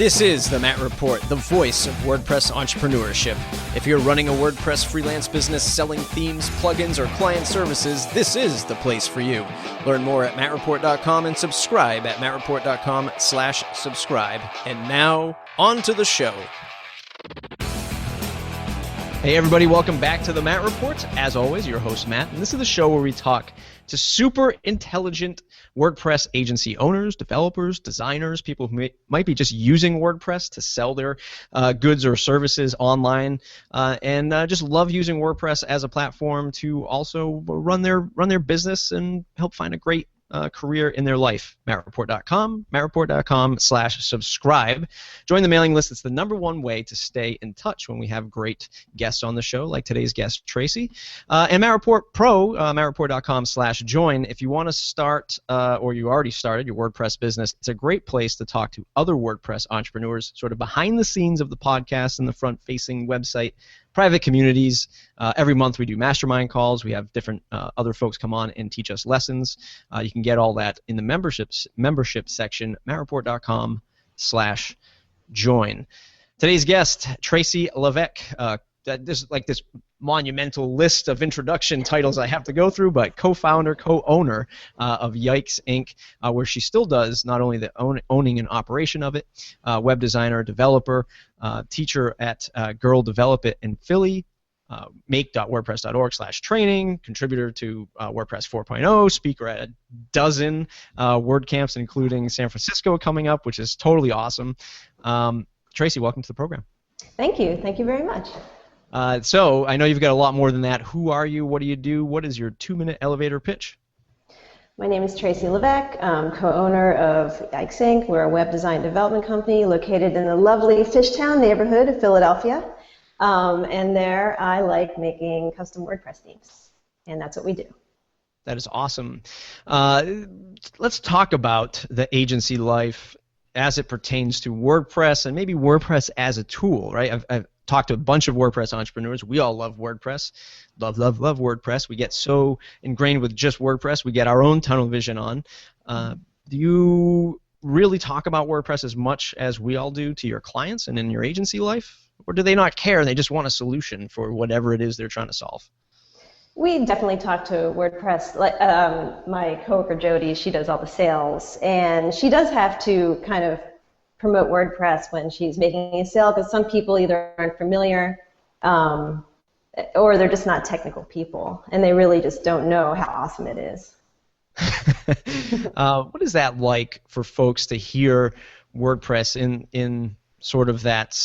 This is the Matt Report, the voice of WordPress entrepreneurship. If you're running a WordPress freelance business selling themes, plugins, or client services, this is the place for you. Learn more at mattreport.com and subscribe at mattreport.com/subscribe. And now, on to the show. Hey everybody, welcome back to the Matt Report. As always, your host Matt, and this is the show where we talk to super intelligent WordPress agency owners, developers, designers, people who might be just using WordPress to sell their goods or services online, and just love using WordPress as a platform to also run their business and help find a great career in their life. mattreport.com, mattreport.com/subscribe. Join the mailing list. It's the #1 way to stay in touch when we have great guests on the show, like today's guest, Tracy. And Matt Report Pro, mattreport.com/join. If you want to start, or you already started your WordPress business, it's a great place to talk to other WordPress entrepreneurs, sort of behind the scenes of the podcast and the front-facing website, private communities. Every month we do mastermind calls. We have different other folks come on and teach us lessons. You can get all that in the membership section, mattreport.com/join. Today's guest, Tracy Levesque. There's like this monumental list of introduction titles I have to go through, but co-founder, co-owner of Yikes Inc., where she still does not only the owning and operation of it, web designer, developer, teacher at Girl Develop It in Philly, make.wordpress.org/training, contributor to WordPress 4.0, speaker at a dozen WordCamps, including San Francisco coming up, which is totally awesome. Tracy, welcome to the program. Thank you. Thank you very much. So I know you've got a lot more than that. Who are you? What do you do? What is your 2-minute elevator pitch? My name is Tracy Levesque. I'm co-owner of Yikes Inc. We're a web design development company located in the lovely Fishtown neighborhood of Philadelphia. And there I like making custom WordPress themes. And that's what we do. That is awesome. Let's talk about the agency life as it pertains to WordPress and maybe WordPress as a tool, right? I've talked to a bunch of WordPress entrepreneurs. We all love WordPress. Love WordPress. We get so ingrained with just WordPress, we get our own tunnel vision on. Do you really talk about WordPress as much as we all do to your clients and in your agency life? Or do they not care? They just want a solution for whatever it is they're trying to solve? We definitely talk to WordPress. Like my coworker Jody, she does all the sales, and she does have to kind of promote WordPress when she's making a sale, because some people either aren't familiar or they're just not technical people, and they really just don't know how awesome it is. What is that like for folks to hear WordPress in sort of that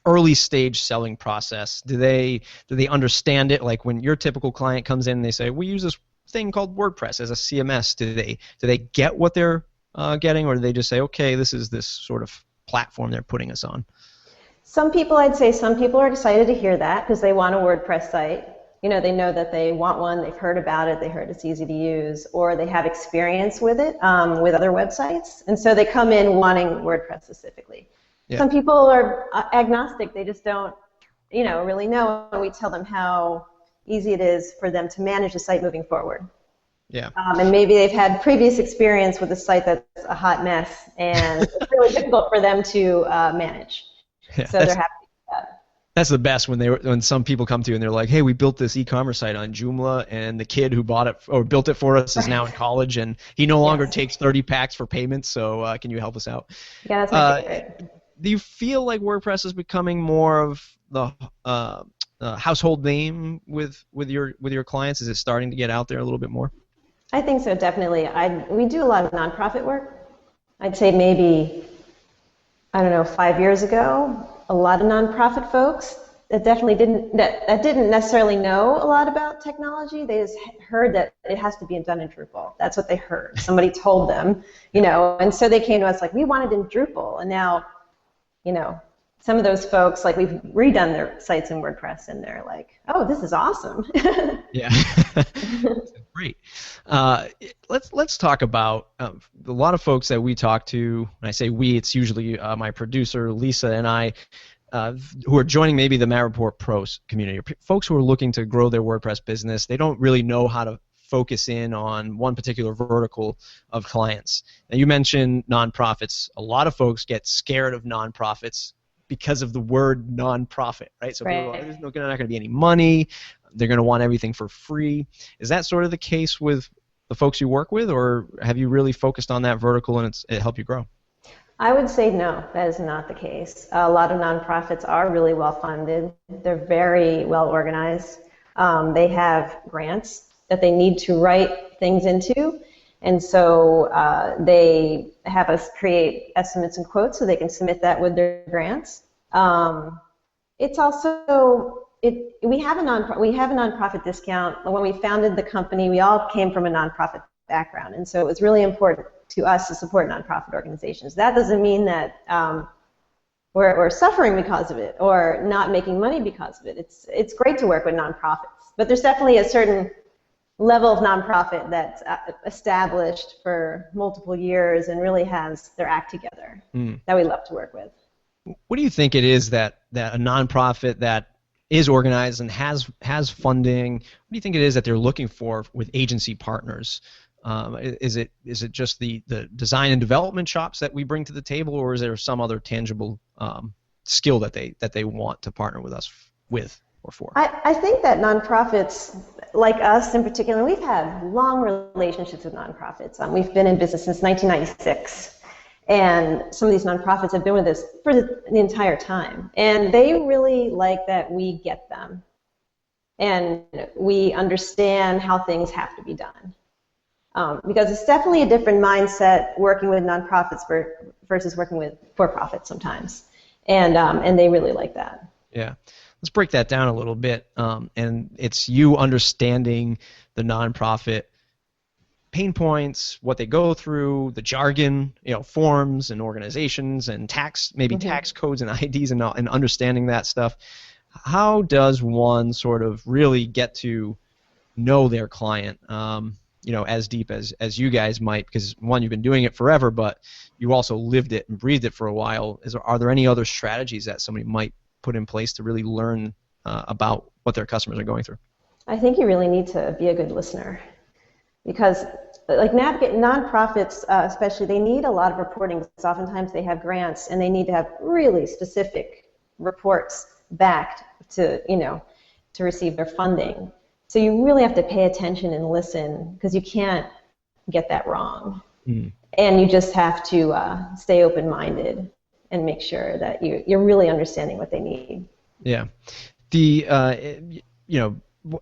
early stage selling process? Do they understand it? Like when your typical client comes in and they say, we use this thing called WordPress as a CMS, do they get what they're getting, or do they just say, okay, this is this sort of platform they're putting us on? I'd say some people are excited to hear that because they want a WordPress site. You know, they know that they want one, they've heard about it, they heard it's easy to use, or they have experience with it with other websites, and so they come in wanting WordPress specifically. Yeah. Some people are agnostic, they just don't, really know, and we tell them how easy it is for them to manage the site moving forward. Yeah. And maybe they've had previous experience with a site that's a hot mess, and it's really difficult for them to manage. Yeah, so they're happy with that. That's the best when some people come to you and they're like, hey, we built this e-commerce site on Joomla, and the kid who bought it or built it for us is now in college, and he no longer takes 30 packs for payments, so can you help us out? Yeah, that's my favorite. Do you feel like WordPress is becoming more of the household name with your clients? Is it starting to get out there a little bit more? I think so, definitely. We do a lot of nonprofit work. I'd say maybe, 5 years ago, a lot of nonprofit folks that definitely didn't necessarily know a lot about technology. They just heard that it has to be done in Drupal. That's what they heard. Somebody told them, and so they came to us like, we want it in Drupal, and now, some of those folks, like, we've redone their sites in WordPress, and they're like, oh, this is awesome. Yeah. Great. Let's talk about a lot of folks that we talk to. When I say we, it's usually my producer, Lisa, and I, who are joining maybe the Matt Report Pro community. Folks who are looking to grow their WordPress business. They don't really know how to focus in on one particular vertical of clients. Now, you mentioned nonprofits. A lot of folks get scared of nonprofits because of the word nonprofit, right? So people are like, there's not going to be any money. They're going to want everything for free. Is that sort of the case with the folks you work with, or have you really focused on that vertical and it helped you grow? I would say no, that is not the case. A lot of nonprofits are really well funded. They're very well organized. They have grants that they need to write things into, and so they have us create estimates and quotes so they can submit that with their grants. It's also we have a nonprofit discount. When we founded the company, we all came from a nonprofit background, and so it was really important to us to support nonprofit organizations. That doesn't mean that we're suffering because of it or not making money because of it. It's great to work with nonprofits, but there's definitely a certain level of nonprofit that's established for multiple years and really has their act together that we love to work with. What do you think it is that a nonprofit that is organized and has funding, what do you think it is that they're looking for with agency partners? Is it just the design and development chops that we bring to the table, or is there some other tangible skill that they want to partner with us with or for? I think that nonprofits like us in particular, we've had long relationships with nonprofits. We've been in business since 1996. And some of these nonprofits have been with us for the entire time. And they really like that we get them. And we understand how things have to be done. Because it's definitely a different mindset working with nonprofits versus working with for-profits sometimes. And they really like that. Yeah. Let's break that down a little bit. And it's you understanding the nonprofit pain points, what they go through, the jargon, forms and organizations and tax codes and IDs and understanding that stuff. How does one sort of really get to know their client, as deep as you guys might? Because one, you've been doing it forever, but you also lived it and breathed it for a while. Are there any other strategies that somebody might put in place to really learn about what their customers are going through? I think you really need to be a good listener. Because nonprofits, especially, they need a lot of reporting because oftentimes they have grants and they need to have really specific reports backed to receive their funding. So you really have to pay attention and listen because you can't get that wrong. And you just have to stay open-minded and make sure that you're really understanding what they need. Yeah.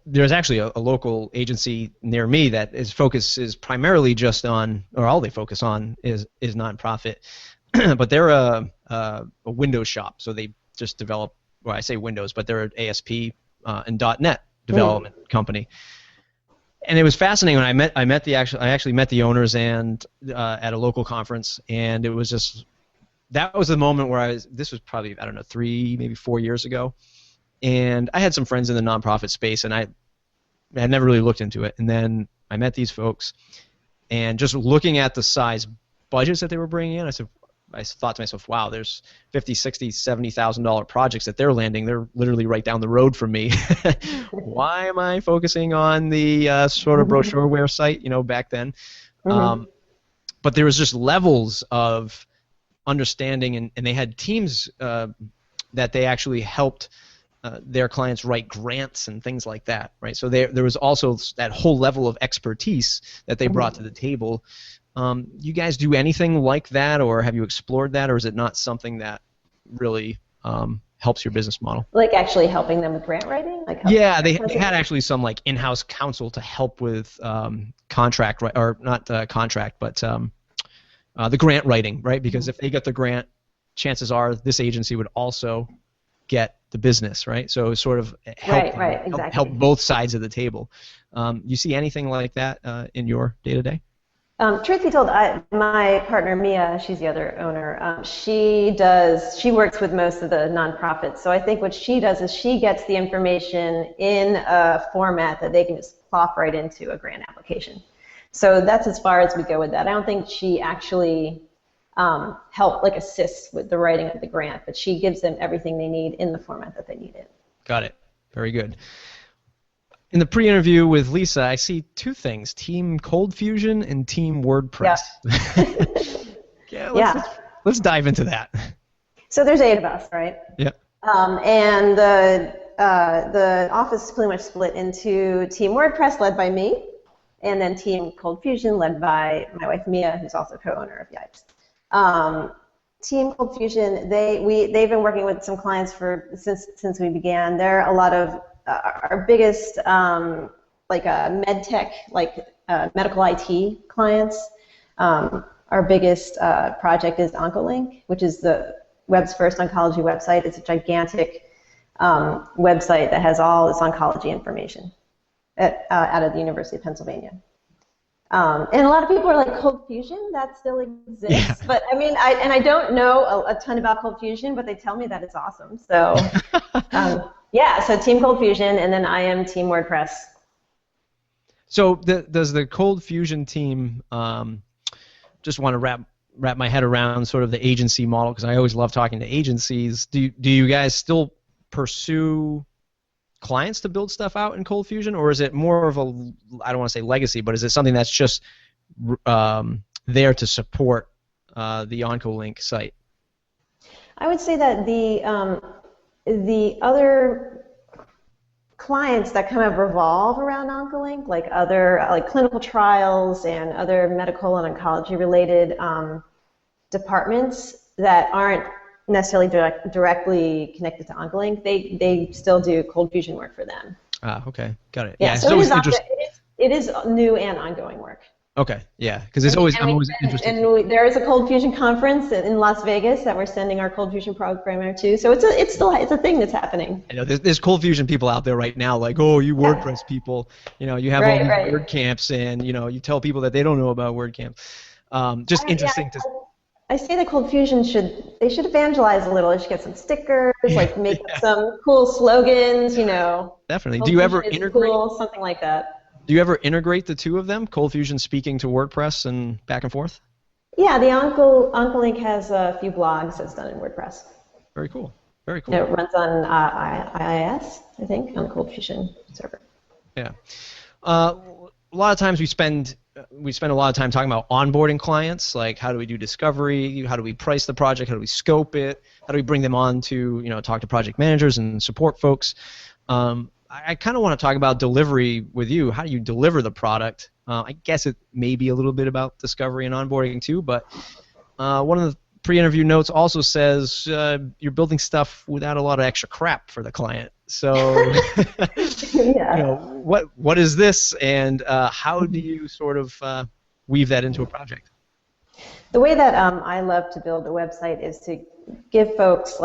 There's actually a local agency near me that its focus is primarily just on, or all they focus on is nonprofit, but they're a Windows shop, so they just develop. Well, I say Windows, but they're an ASP and .NET development company. And it was fascinating when I actually met the owners and at a local conference, and it was just that was the moment where this was probably 3 maybe 4 years ago. And I had some friends in the nonprofit space, and I had never really looked into it. And then I met these folks, and just looking at the size budgets that they were bringing in, I thought to myself, wow, there's $50,000, $60,000, $70,000 projects that they're landing. They're literally right down the road from me. Why am I focusing on the sort of brochureware site, back then? But there was just levels of understanding, and they had teams that they actually helped their clients write grants and things like that, right? So there was also that whole level of expertise that they brought to the table. You guys do anything like that, or have you explored that, or is it not something that really helps your business model? Like actually helping them with grant writing? Yeah, they had actually some like in-house counsel to help with contract, or not contract, but the grant writing, right? Because if they get the grant, chances are this agency would also get the business, right? So sort of help both sides of the table. You see anything like that in your day-to-day? Truth be told, my partner Mia, she's the other owner. She works with most of the nonprofits. So I think what she does is she gets the information in a format that they can just plop right into a grant application. So that's as far as we go with that. I don't think she actually assists with the writing of the grant, but she gives them everything they need in the format that they need it. Got it. Very good. In the pre-interview with Lisa, I see two things: Team Cold Fusion and Team WordPress. Yeah. Let's dive into that. So there's 8 of us, right? Yeah. And the office is pretty much split into Team WordPress, led by me, and then Team Cold Fusion, led by my wife Mia, who's also co-owner of Yipes. Team Cold Fusion, they've been working with some clients since we began. They're a lot of our biggest med tech, medical IT clients. Our biggest project is OncoLink, which is the web's first oncology website. It's a gigantic website that has all this oncology information out of the University of Pennsylvania. And a lot of people are like, Cold Fusion, that still exists. Yeah. But I mean, I don't know a ton about Cold Fusion, but they tell me that it's awesome. So yeah, so Team Cold Fusion, and then I am Team WordPress. So does the Cold Fusion team just want to wrap my head around sort of the agency model, because I always love talking to agencies. Do you guys still pursue clients to build stuff out in Cold Fusion, or is it more of a, I don't want to say legacy, but is it something that's just there to support the OncoLink site? I would say that the other clients that kind of revolve around OncoLink, like clinical trials and other medical and oncology related departments that aren't necessarily directly connected to OncoLink, they still do Cold Fusion work for them. Ah, okay, got it. Yeah, so it is new and ongoing work. Okay, yeah, because I'm always interested. And there is a Cold Fusion conference in Las Vegas that we're sending our Cold Fusion programmer to. So it's still a thing that's happening. I know there's Cold Fusion people out there right now, like, oh, you WordPress people, you have all these WordCamps, and you tell people that they don't know about WordCamp. Just interesting to. I say that Cold Fusion should evangelize a little. They should get some stickers, make up some cool slogans, Definitely. Cold Do you ever Fusion is integrate? Cool, something like that. Do you ever integrate the two of them, Cold Fusion speaking to WordPress and back and forth? Yeah, the OncoLink has a few blogs that's done in WordPress. Very cool. Very cool. It runs on IIS, I think, on the Cold Fusion server. Yeah. A lot of times we spend a lot of time talking about onboarding clients, like how do we do discovery, how do we price the project, how do we scope it, how do we bring them on to talk to project managers and support folks. I kind of want to talk about delivery with you. How do you deliver the product? I guess it may be a little bit about discovery and onboarding too, but one of the pre-interview notes also says you're building stuff without a lot of extra crap for the client. So, yeah. What is this, and how do you sort of weave that into a project? The way that I love to build a website is to give folks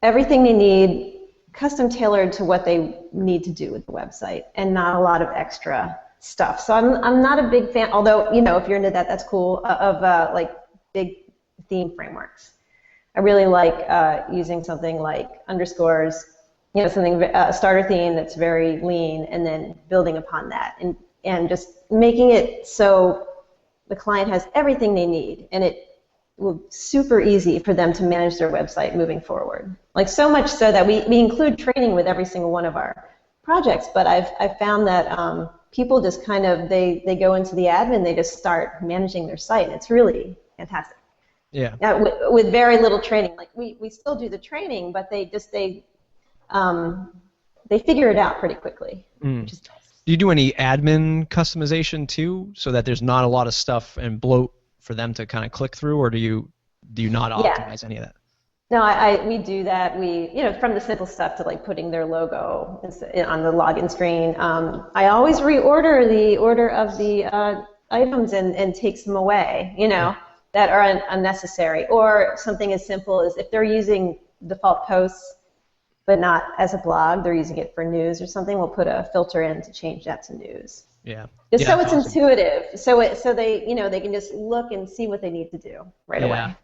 everything they need, custom tailored to what they need to do with the website, and not a lot of extra stuff. So I'm not a big fan, although if you're into that, that's cool, of big theme frameworks. I really like using something like underscores, a starter theme that's very lean, and then building upon that, and just making it so the client has everything they need, and it will super easy for them to manage their website moving forward. So much so that we include training with every single one of our projects, but I've found that people just kind of, they go into the admin, they just start managing their site, and it's really fantastic. Yeah. With very little training. We still do the training, but they figure it out pretty quickly, which is nice. Do you do any admin customization too, so that there's not a lot of stuff and bloat for them to kind of click through, or do you not optimize any of that? No, we do that. We, from the simple stuff to putting their logo on the login screen. I always reorder the order of the items and take them away, that are unnecessary. Or something as simple as if they're using default posts, but not as a blog, they're using it for news or something, we'll put a filter in to change that to news. Yeah. Just so it's awesome. Intuitive, so they they can just look and see what they need to do right away.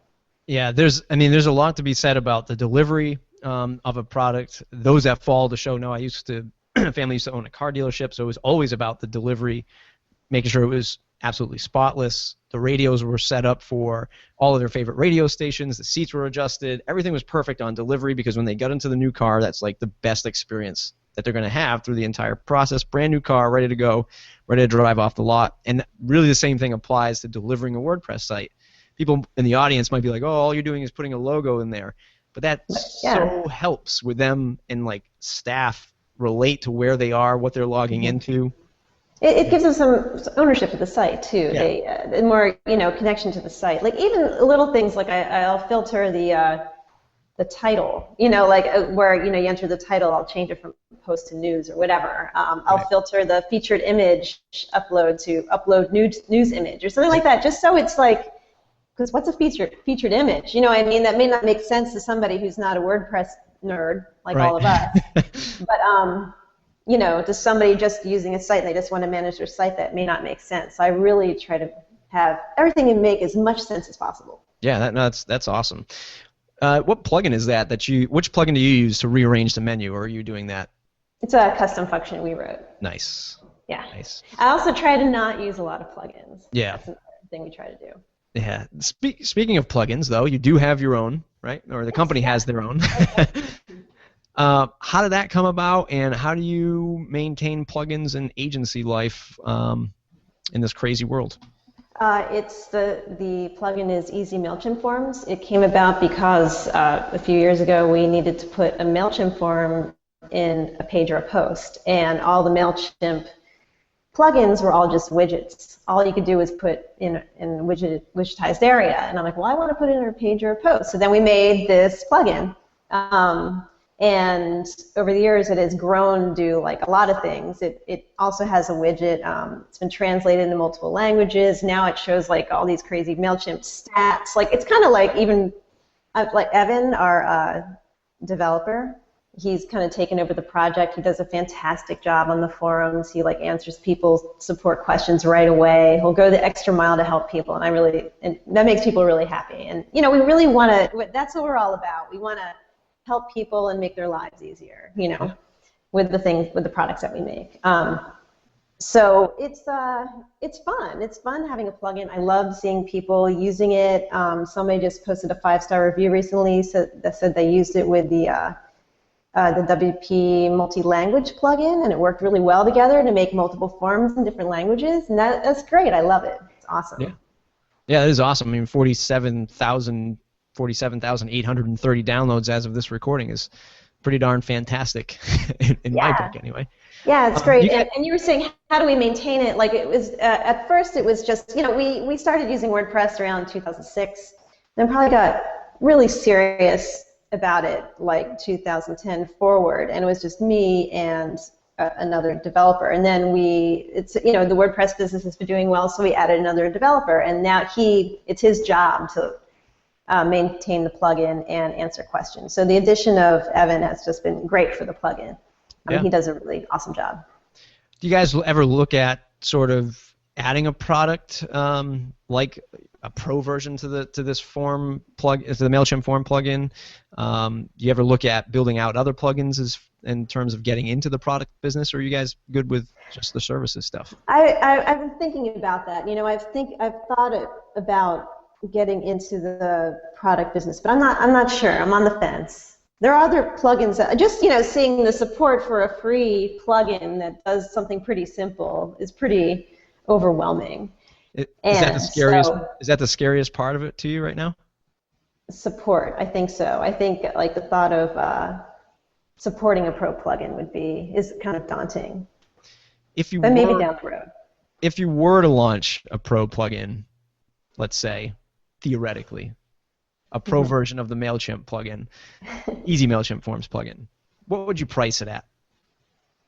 Yeah, there's a lot to be said about the delivery of a product. Those that follow the show know family used to own a car dealership, so it was always about the delivery, making sure it was absolutely spotless. The radios were set up for all of their favorite radio stations. The seats were adjusted. Everything was perfect on delivery, because when they got into the new car, that's the best experience that they're going to have through the entire process. Brand new car, ready to go, ready to drive off the lot. And really the same thing applies to delivering a WordPress site. People in the audience might be like, oh, all you're doing is putting a logo in there. But that so helps with them and like staff relate to where they are, what they're logging into. It gives them some ownership of the site too. Yeah. More, connection to the site. Like even little things like I'll filter the title. Like where you enter the title, I'll change it from post to news or whatever. I'll filter the featured image upload to upload news image or something like that. Just so it's like, because what's a featured image? I mean, that may not make sense to somebody who's not a WordPress nerd like all of us. But to somebody just using a site and they just want to manage their site, that may not make sense. So I really try to have everything make as much sense as possible. Yeah, that's awesome. What plugin is that which plugin do you use to rearrange the menu, or are you doing that? It's a custom function we wrote. Nice. Yeah. Nice. I also try to not use a lot of plugins. Yeah. That's another thing we try to do. Yeah. Speaking of plugins, though, you do have your own, right? Or the company has their own. How did that come about, and how do you maintain plugins and agency life in this crazy world? It's the plugin is Easy MailChimp Forms. It came about because a few years ago we needed to put a MailChimp form in a page or a post, and all the MailChimp plugins were all just widgets. All you could do was put in widgetized area, and I'm like, well, I want to put it in a page or a post. So then we made this plugin. And over the years, it has grown to do like a lot of things. It also has a widget. It's been translated into multiple languages. Now it shows like all these crazy MailChimp stats. Like it's kind of like even like Evan, our developer. He's kind of taken over the project. He does a fantastic job on the forums. He like answers people's support questions right away. He'll go the extra mile to help people, and that makes people really happy. And we really want to. That's what we're all about. We want to help people and make their lives easier, with the products that we make. So it's fun. It's fun having a plugin. I love seeing people using it. Somebody just posted a 5-star review recently that said they used it with the WP multi-language plugin, and it worked really well together to make multiple forms in different languages, and that's great. I love it. It's awesome. Yeah, it is awesome. I mean, 47,830 downloads as of this recording is pretty darn fantastic in my book, anyway. Yeah, it's great. And you were saying, how do we maintain it? Like it was at first, it was just we started using WordPress around 2006, then probably got really serious about it like 2010 forward, and it was just me and another developer. And then the WordPress business has been doing well, so we added another developer, and now it's his job to maintain the plugin and answer questions. So the addition of Evan has just been great for the plugin. He does a really awesome job. Do you guys ever look at sort of adding a product like a pro version to this form to the MailChimp form plugin? Do you ever look at building out other plugins in terms of getting into the product business, or are you guys good with just the services stuff? I've been thinking about that. I've thought about getting into the product business, but I'm not sure. I'm on the fence. There are other plugins that just seeing the support for a free plugin that does something pretty simple is pretty overwhelming. Is that the scariest part of it to you right now? Support, I think so. I think like the thought of supporting a pro plugin is kind of daunting. But maybe down the road. If you were to launch a pro plugin, let's say, theoretically, a pro version of the MailChimp plugin, Easy MailChimp Forms plugin, what would you price it at?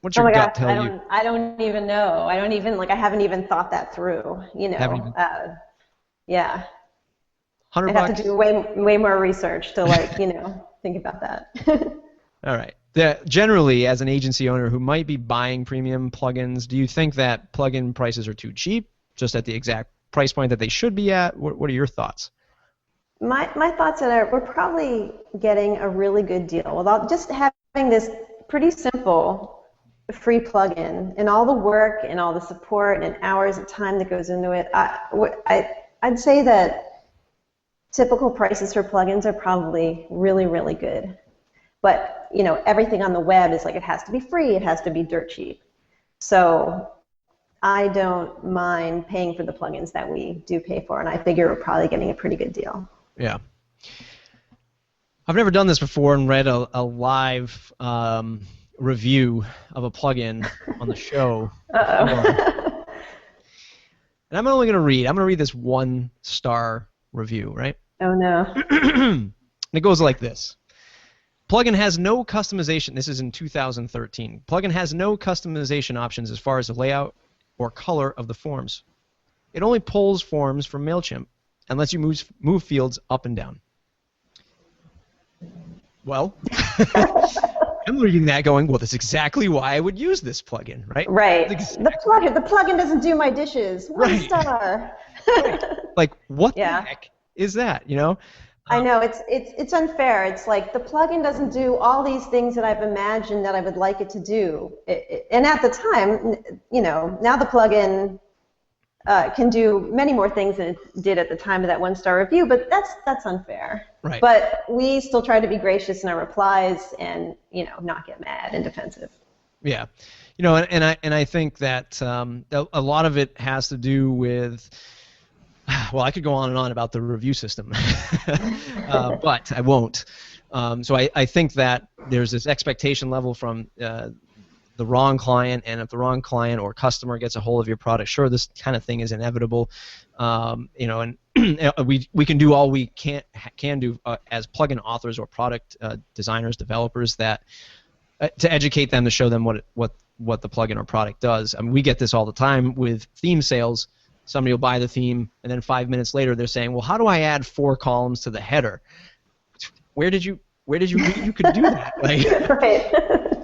What's your gut tell you? I don't even know. I haven't even thought that through. Yeah. $100. I'd have to do way more research to think about that. All right. Generally, as an agency owner who might be buying premium plugins, do you think that plugin prices are too cheap, just at the exact price point that they should be at? What are your thoughts? My thoughts are we're probably getting a really good deal without just having this pretty simple free plugin and all the work and all the support and hours of time that goes into it. I'd say that typical prices for plugins are probably really, really good. But but everything on the web is like it has to be free, it has to be dirt cheap. So I don't mind paying for the plugins that we do pay for, and I figure we're probably getting a pretty good deal. Yeah. I've never done this before and read a live review of a plugin on the show. Uh-oh. And I'm only going to read this 1-star review, right? Oh, no. And it goes like this. Plugin has no customization. This is in 2013. Plugin has no customization options as far as the layout or color of the forms. It only pulls forms from MailChimp and lets you move fields up and down. Well, I'm reading that going, well, that's exactly why I would use this plugin, right? Right. Exactly. The plugin doesn't do my dishes. 1 star. Right. Like, what the heck is that, I know, it's unfair. It's like the plugin doesn't do all these things that I've imagined that I would like it to do. And at the time, now the plugin can do many more things than it did at the time of that 1-star review, but that's unfair. Right. But we still try to be gracious in our replies and not get mad and defensive. Yeah, and I think that a lot of it has to do with. Well, I could go on and on about the review system, but I won't. So I think that there's this expectation level from the wrong client, and if the wrong client or customer gets a hold of your product, sure, this kind of thing is inevitable. And we can do all we can do as plugin authors or product designers, developers, that to educate them, to show them what the plugin or product does. I mean, we get this all the time with theme sales. Somebody will buy the theme, and then 5 minutes later they're saying, well, how do I add 4 columns to the header? Where did you read you could do that? Like,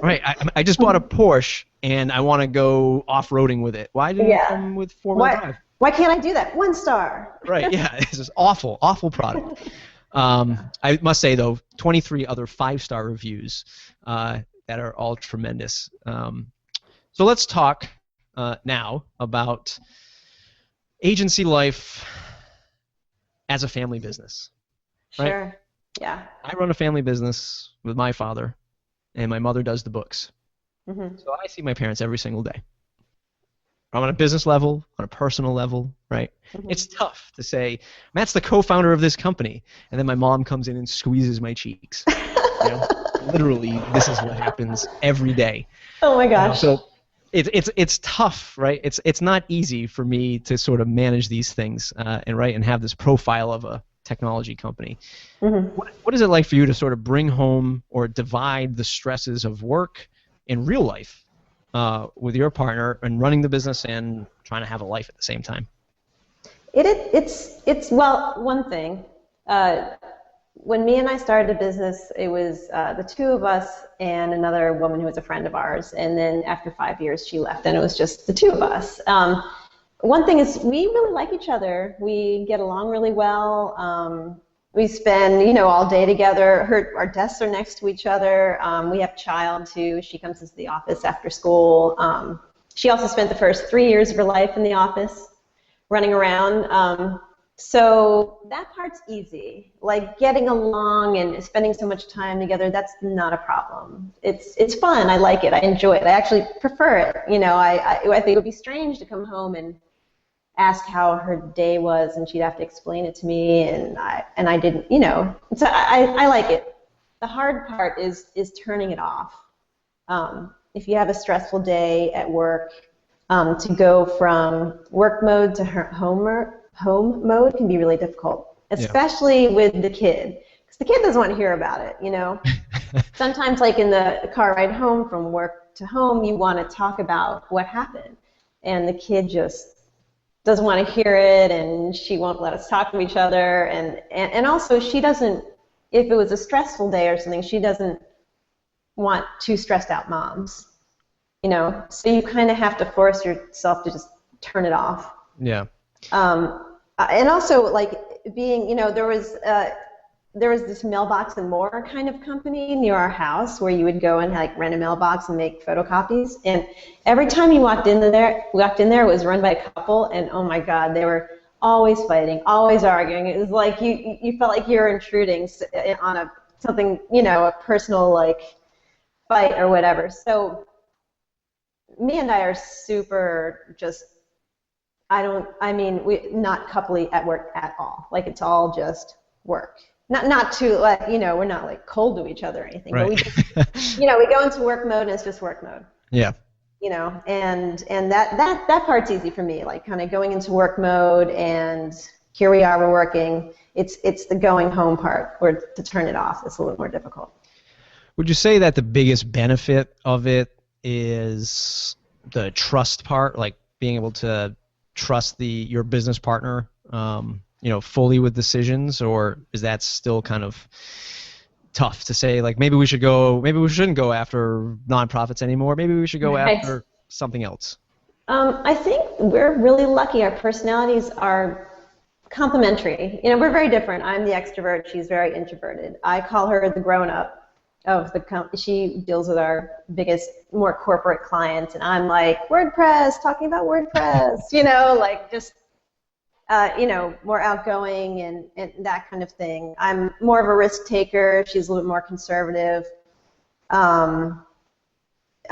right. I just bought a Porsche, and I want to go off-roading with it. Why didn't it come with 4-wheel drive? Why can't I do that? 1 star. Right, yeah. This is awful product. I must say, though, 23 other 5-star reviews that are all tremendous. So let's talk now about agency life as a family business. Right? Sure. Yeah. I run a family business with my father, and my mother does the books. Mm-hmm. So I see my parents every single day. On a business level, on a personal level, right? Mm-hmm. It's tough to say, Matt's the co-founder of this company, and then my mom comes in and squeezes my cheeks. Literally, this is what happens every day. Oh my gosh. So it's tough, right? It's not easy for me to sort of manage these things and have this profile of a technology company. Mm-hmm. What is it like for you to sort of bring home or divide the stresses of work in real life with your partner and running the business and trying to have a life at the same time? It's one thing. When me and I started a business, it was the 2 of us and another woman who was a friend of ours. And then after 5 years, she left, and it was just the 2 of us. One thing is we really like each other. We get along really well. We spend, all day together. Our desks are next to each other. We have a child, too. She comes into the office after school. She also spent the first 3 years of her life in the office running around. So that part's easy. Like getting along and spending so much time together, that's not a problem. It's fun. I like it. I enjoy it. I actually prefer it. I think it would be strange to come home and ask how her day was, and she'd have to explain it to me, and I didn't. So I like it. The hard part is turning it off. If you have a stressful day at work, to go from work mode to home mode can be really difficult, especially with the kid, because the kid doesn't want to hear about it, Sometimes, like in the car ride home from work to home, you want to talk about what happened, and the kid just doesn't want to hear it, and she won't let us talk to each other, and also she doesn't, if it was a stressful day or something, she doesn't want 2 stressed out moms, so you kind of have to force yourself to just turn it off. Yeah. And also, like, being, there was this Mailbox and More kind of company near our house where you would go and like rent a mailbox and make photocopies. And every time you walked in there, it was run by a couple, and oh my God, they were always fighting, always arguing. It was like you felt like you were intruding on something, a personal, like, fight or whatever. So me and I are super just, we not coupley at work at all. Like, it's all just work. Not to, like, we're not like cold to each other or anything, right. but we just, we go into work mode and it's just work mode. Yeah. And that part's easy for me, like kind of going into work mode, and here we are, we're working. It's the going home part, where to turn it off is a little more difficult. Would you say that the biggest benefit of it is the trust part, like being able to trust your business partner, fully with decisions, or is that still kind of tough to say, like, maybe we shouldn't go after nonprofits anymore, maybe we should go after something else? I think we're really lucky. Our personalities are complementary. We're very different. I'm the extrovert, she's very introverted. I call her the grown-up of the company. She deals with our biggest, more corporate clients, and I'm like, WordPress, talking about WordPress, like just more outgoing and that kind of thing. I'm more of a risk taker. She's a little bit more conservative. I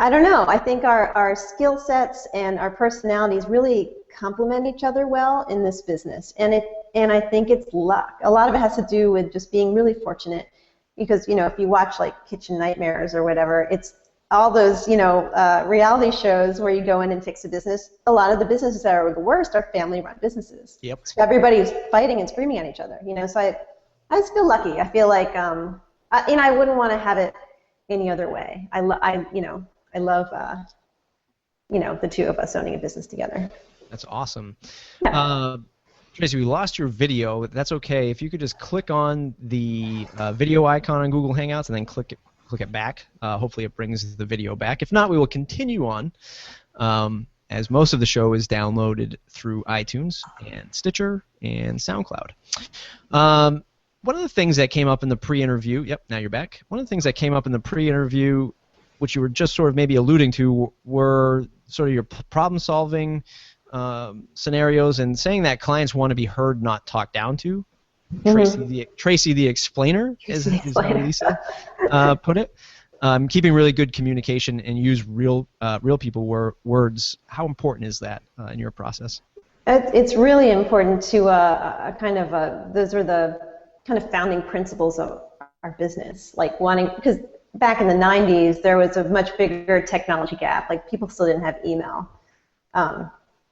don't know. I think our skill sets and our personalities really complement each other well in this business. And I think it's luck. A lot of it has to do with just being really fortunate, because, if you watch like Kitchen Nightmares or whatever, it's all those, reality shows where you go in and fix a business. A lot of the businesses that are the worst are family-run businesses. Yep. So everybody's fighting and screaming at each other. So I just feel lucky. I feel like, I wouldn't want to have it any other way. I love, the two of us owning a business together. That's awesome. Yeah. Tracy, we lost your video. That's okay. If you could just click on the video icon on Google Hangouts and then click it back. Hopefully it brings the video back. If not, we will continue on, as most of the show is downloaded through iTunes and Stitcher and SoundCloud. One of the things that came up in the pre-interview, yep, now you're back. One of the things that came up in the pre-interview, which you were just sort of maybe alluding to, were sort of your problem-solving scenarios, and saying that clients want to be heard, not talked down to. Mm-hmm. Tracy the Explainer, is how Lisa put it. Keeping really good communication and use real people words. How important is that in your process? It's really important to those are the kind of founding principles of our business. Like because back in the 90s, there was a much bigger technology gap. Like, people still didn't have email.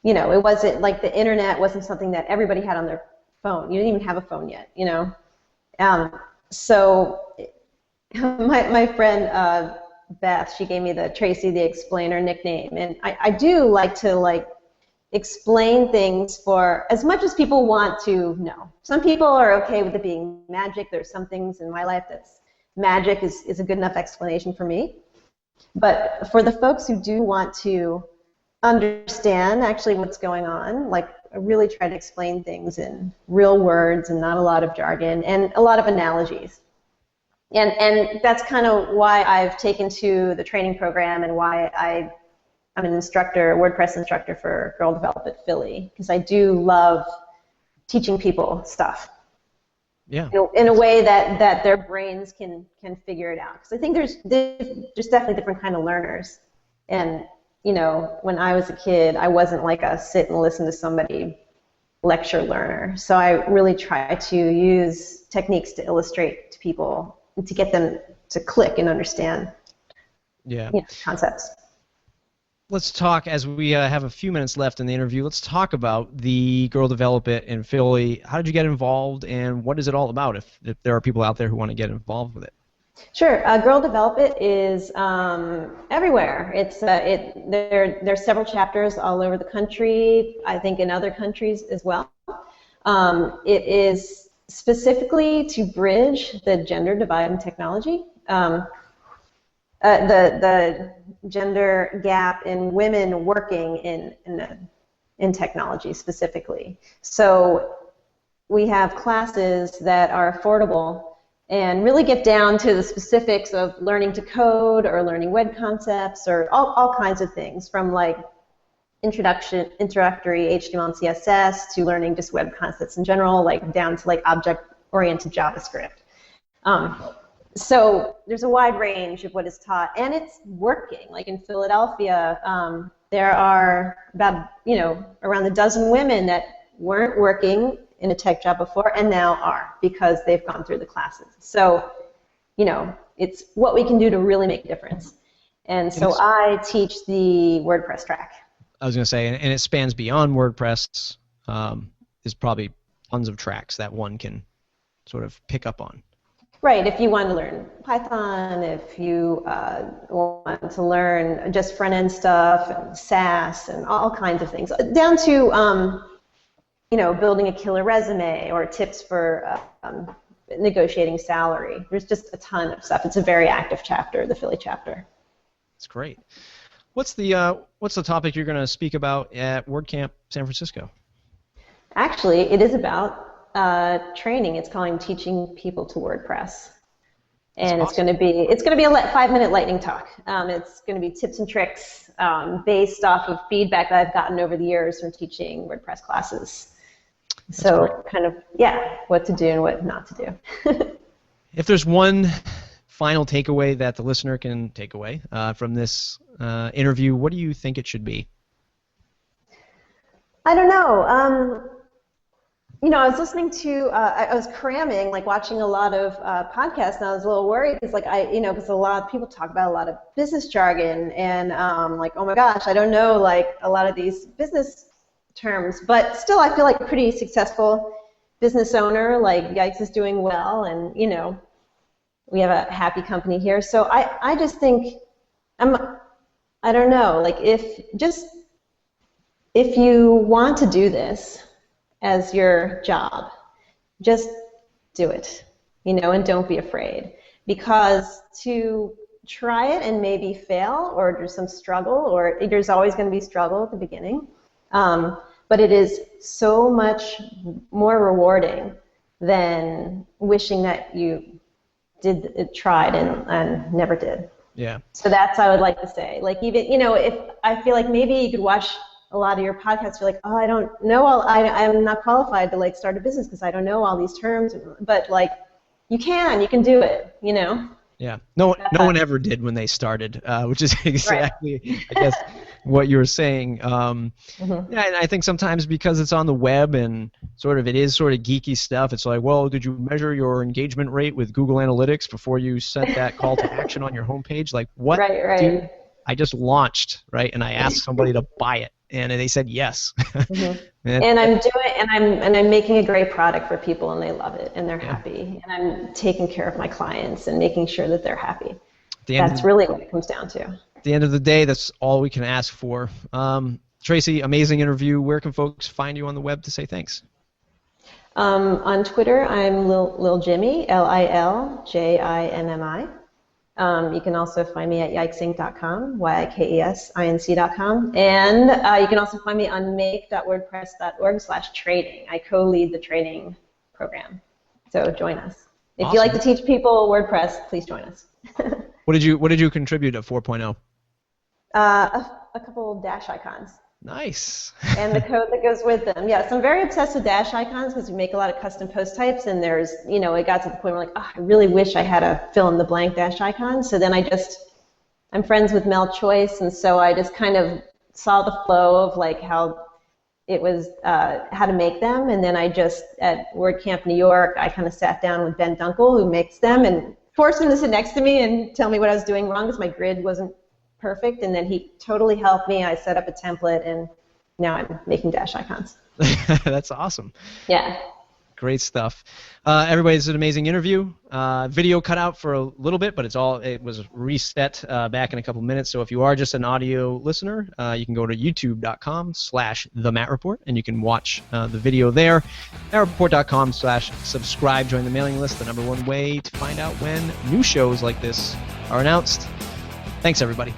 It wasn't like the internet wasn't something that everybody had on their phone. You didn't even have a phone yet, So my friend Beth, she gave me the Tracy the Explainer nickname, and I do like to explain things for as much as people want to know. Some people are okay with it being magic. There's some things in my life that's magic is a good enough explanation for me. But for the folks who do want to understand actually what's going on, I really try to explain things in real words and not a lot of jargon and a lot of analogies. And that's kind of why I've taken to the training program, and why I'm an instructor, a WordPress instructor for Girl Develop at Philly, because I do love teaching people stuff. Yeah. In a way that their brains can figure it out. Because I think there's definitely different kind of learners. And when I was a kid, I wasn't like a sit and listen to somebody lecture learner. So I really try to use techniques to illustrate to people and to get them to click and understand concepts. Let's talk, as we have a few minutes left in the interview, let's talk about the Girl Develop It in Philly. How did you get involved, and what is it all about, if there are people out there who want to get involved with it? Sure. Girl Develop It is everywhere. There's several chapters all over the country, I think in other countries as well. It is specifically to bridge the gender divide in technology. The gender gap in women working in technology specifically. So we have classes that are affordable and really get down to the specifics of learning to code or learning web concepts or all kinds of things, from introductory HTML and CSS to learning just web concepts in general, down to object-oriented JavaScript. So there's a wide range of what is taught, and it's working. Like in Philadelphia, there are about, around a dozen women that weren't working in a tech job before and now are, because they've gone through the classes. So, it's what we can do to really make a difference. And so I teach the WordPress track. I was going to say, and it spans beyond WordPress. There's probably tons of tracks that one can sort of pick up on. Right, if you want to learn Python, if you want to learn just front-end stuff, and SaaS, and all kinds of things, down to building a killer resume or tips for negotiating salary. There's just a ton of stuff. It's a very active chapter, the Philly chapter. That's great. What's the topic you're going to speak about at WordCamp San Francisco? Actually, it is about training. It's called Teaching People to WordPress, and awesome. it's going to be a 5-minute lightning talk. It's going to be tips and tricks based off of feedback that I've gotten over the years from teaching WordPress classes. That's so great. kind of what to do and what not to do. If there's one final takeaway that the listener can take away from this interview, what do you think it should be? I don't know. I was listening to, I was cramming, like watching a lot of podcasts, and I was a little worried because, because a lot of people talk about a lot of business jargon, and oh my gosh, I don't know, a lot of these business terms, but still, I feel like a pretty successful business owner. Yikes is doing well, and we have a happy company here. So I just think I don't know, if you want to do this as your job, just do it, and don't be afraid, because to try it and maybe fail, or there's some struggle, or there's always going to be struggle at the beginning, but it is so much more rewarding than wishing that you tried and never did. Yeah. So that's what I would like to say. Even, if I feel like maybe you could watch a lot of your podcasts, you're like, oh, I don't know I'm not qualified to start a business because I don't know all these terms, but you can do it, Yeah, no one ever did when they started, which is exactly, right. I guess, what you were saying. Yeah, and I think sometimes because it's on the web and it is sort of geeky stuff, it's like, well, did you measure your engagement rate with Google Analytics before you sent that call to action on your homepage? What? Right. Dude, I just launched, right, and I asked somebody to buy it, and they said yes. And I'm making a great product for people, and they love it, and they're happy, and I'm taking care of my clients and making sure that they're happy. That's really what it comes down to. At the end of the day, that's all we can ask for. Tracy, amazing interview. Where can folks find you on the web to say thanks? On Twitter, I'm Lil Jimmy, LILJINMI. You can also find me at yikesinc.com, YIKESINC.com, and you can also find me on make.wordpress.org/training. I co-lead the training program, so join us. If Awesome. you like to teach people WordPress, please join us. What did you contribute at 4.0? A couple dash icons. Nice. And the code that goes with them. Yes, I'm very obsessed with dash icons because we make a lot of custom post types, and there's, it got to the point where I really wish I had a fill in the blank dash icon. So then I'm friends with Mel Choice, and so I just kind of saw the flow of how it was, how to make them, and then at WordCamp New York, I kind of sat down with Ben Dunkel, who makes them, and forced him to sit next to me and tell me what I was doing wrong because my grid wasn't perfect, and then he totally helped me. I set up a template, and now I'm making dash icons. That's awesome. Yeah. Great stuff. Everybody, this is an amazing interview. Video cut out for a little bit, but it was reset back in a couple minutes. So if you are just an audio listener, you can go to youtube.com/TheMattReport, and you can watch the video there. MattReport.com/subscribe. Join the mailing list, the #1 way to find out when new shows like this are announced. Thanks, everybody.